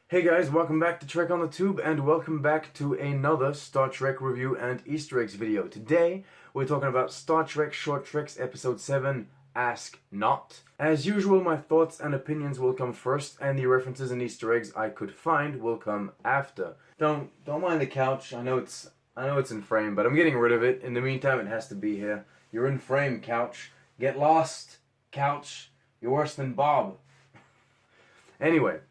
Hey guys, welcome back to Trek on the Tube, and welcome back to another Star Trek review and Easter eggs video. Today, we're talking about Star Trek Short Treks Episode 7, Ask Not. As usual, my thoughts and opinions will come first, and the references and Easter eggs I could find will come after. Don't mind the couch. I know it's in frame, but I'm getting rid of it. In the meantime, it has to be here. You're in frame, couch. Get lost, couch. You're worse than Bob. Anyway.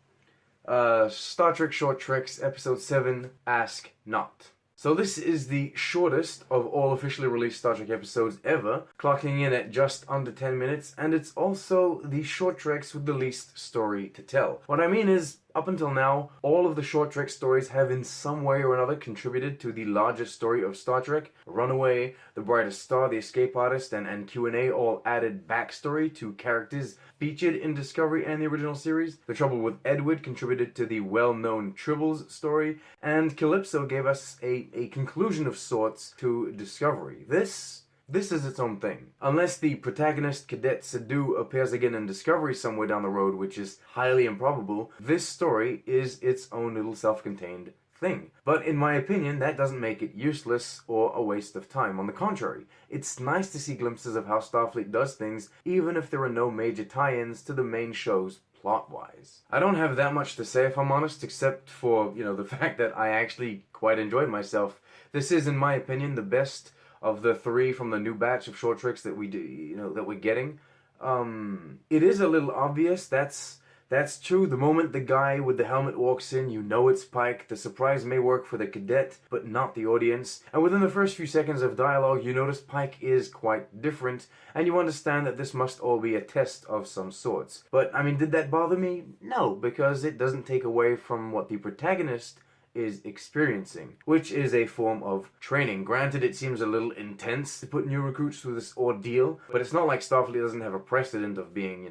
Star Trek Short Treks Episode 7, Ask Not. So this is the shortest of all officially released Star Trek episodes ever, clocking in at just under 10 minutes, and it's also the Short Treks with the least story to tell. What I mean is, up until now, all of the Short Trek stories have in some way or another contributed to the larger story of Star Trek. Runaway, The Brightest Star, The Escape Artist, and Q&A all added backstory to characters featured in Discovery and the original series. The Trouble with Edward contributed to the well-known Tribbles story, and Calypso gave us a conclusion of sorts to Discovery. This is its own thing. Unless the protagonist, Cadet Sadu, appears again in Discovery somewhere down the road, which is highly improbable, this story is its own little self-contained thing. But in my opinion, that doesn't make it useless or a waste of time. On the contrary, it's nice to see glimpses of how Starfleet does things, even if there are no major tie-ins to the main shows plot-wise. I don't have that much to say, if I'm honest, except for, the fact that I actually quite enjoyed myself. This is, in my opinion, the best of the three from the new batch of short treks that we do, that we're getting. It is a little obvious. That's true. The moment the guy with the helmet walks in, you know it's Pike. The surprise may work for the cadet, but not the audience. And within the first few seconds of dialogue, you notice Pike is quite different, and you understand that this must all be a test of some sorts. But, did that bother me? No, because it doesn't take away from what the protagonist is experiencing, which is a form of training. Granted, it seems a little intense to put new recruits through this ordeal, but it's not like Starfleet doesn't have a precedent of being,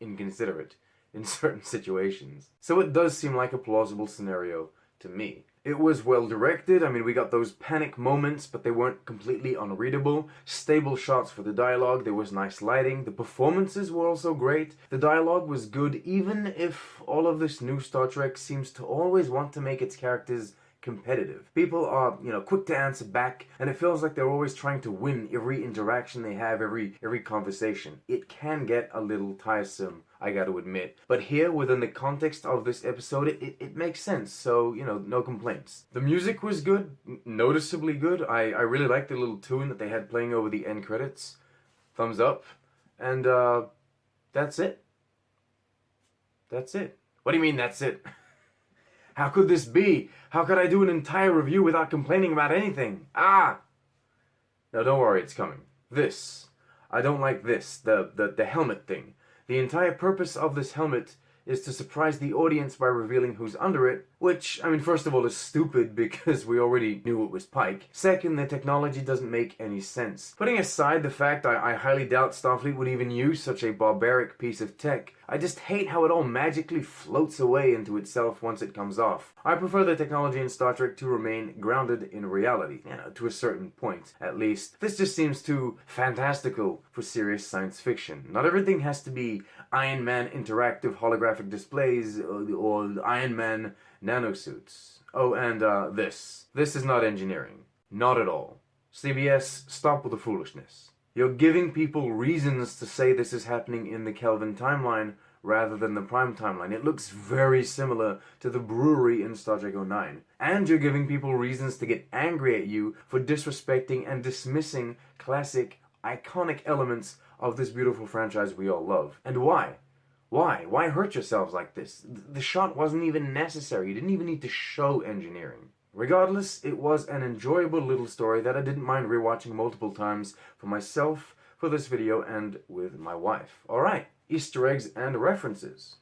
inconsiderate in certain situations. So it does seem like a plausible scenario to me. It was well directed. We got those panic moments, but they weren't completely unreadable. Stable shots for the dialogue, there was nice lighting, the performances were also great. The dialogue was good, even if all of this new Star Trek seems to always want to make its characters competitive. People are, quick to answer back, and it feels like they're always trying to win every interaction they have, every conversation. It can get a little tiresome, I gotta admit. But here, within the context of this episode, it makes sense, so, no complaints. The music was good, noticeably good. I really liked the little tune that they had playing over the end credits. Thumbs up. And, that's it. That's it. What do you mean, that's it? How could this be? How could I do an entire review without complaining about anything? No, don't worry, it's coming. I don't like this, the helmet thing. The entire purpose of this helmet is to surprise the audience by revealing who's under it, which, first of all, is stupid because we already knew it was Pike. Second, the technology doesn't make any sense. Putting aside the fact I highly doubt Starfleet would even use such a barbaric piece of tech, I just hate how it all magically floats away into itself once it comes off. I prefer the technology in Star Trek to remain grounded in reality, to a certain point, at least. This just seems too fantastical for serious science fiction. Not everything has to be Iron Man interactive holographic displays or Iron Man nanosuits. Oh, and this. This is not engineering. Not at all. CBS, stop with the foolishness. You're giving people reasons to say this is happening in the Kelvin timeline rather than the Prime timeline. It looks very similar to the brewery in Star Trek 09. And you're giving people reasons to get angry at you for disrespecting and dismissing classic, iconic elements of this beautiful franchise we all love. And why? Why? Why hurt yourselves like this? The shot wasn't even necessary. You didn't even need to show engineering. Regardless, it was an enjoyable little story that I didn't mind rewatching multiple times for myself, for this video, and with my wife. Alright, Easter eggs and references.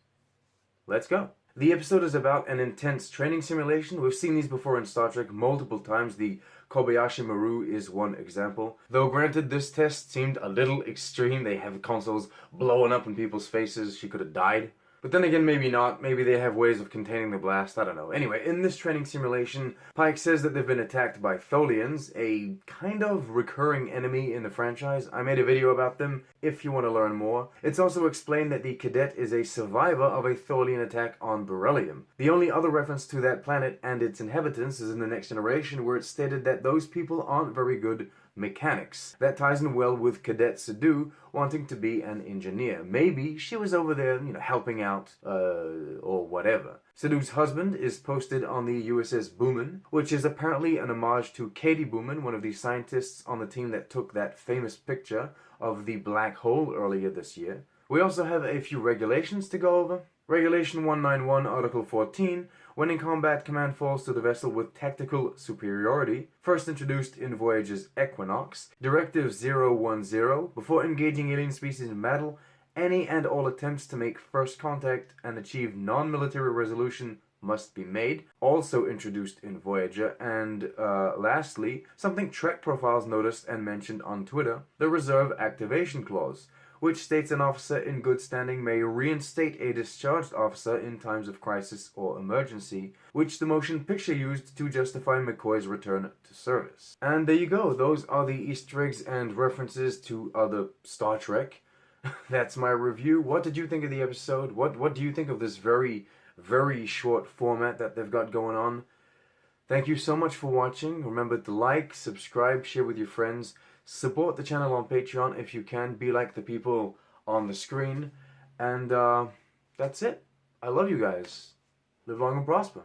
Let's go. The episode is about an intense training simulation. We've seen these before in Star Trek multiple times. The Kobayashi Maru is one example. Though granted, this test seemed a little extreme. They have consoles blowing up in people's faces. She could have died. But then again, maybe not. Maybe they have ways of containing the blast. I don't know. Anyway, in this training simulation, Pike says that they've been attacked by Tholians, a kind of recurring enemy in the franchise. I made a video about them if you want to learn more. It's also explained that the cadet is a survivor of a Tholian attack on Beryllium. The only other reference to that planet and its inhabitants is in the Next Generation, where it's stated that those people aren't very good mechanics. That ties in well with Cadet Sadu wanting to be an engineer. Maybe she was over there, helping out, or whatever. Sadu's husband is posted on the USS Boomin, which is apparently an homage to Katie Boomin, one of the scientists on the team that took that famous picture of the black hole earlier this year. We also have a few regulations to go over. Regulation 191, Article 14, when in combat, command falls to the vessel with tactical superiority, first introduced in Voyage's Equinox. Directive 010, before engaging alien species in battle, any and all attempts to make first contact and achieve non-military resolution must be made, also introduced in Voyager. And lastly, something Trek profiles noticed and mentioned on Twitter, the Reserve Activation Clause, which states an officer in good standing may reinstate a discharged officer in times of crisis or emergency, which the motion picture used to justify McCoy's return to service. And there you go, those are the Easter eggs and references to other Star Trek. That's my review. What did you think of the episode? What do you think of this very, very short format that they've got going on? Thank you so much for watching. Remember to like, subscribe, share with your friends. Support the channel on Patreon if you can. Be like the people on the screen. And that's it. I love you guys. Live long and prosper.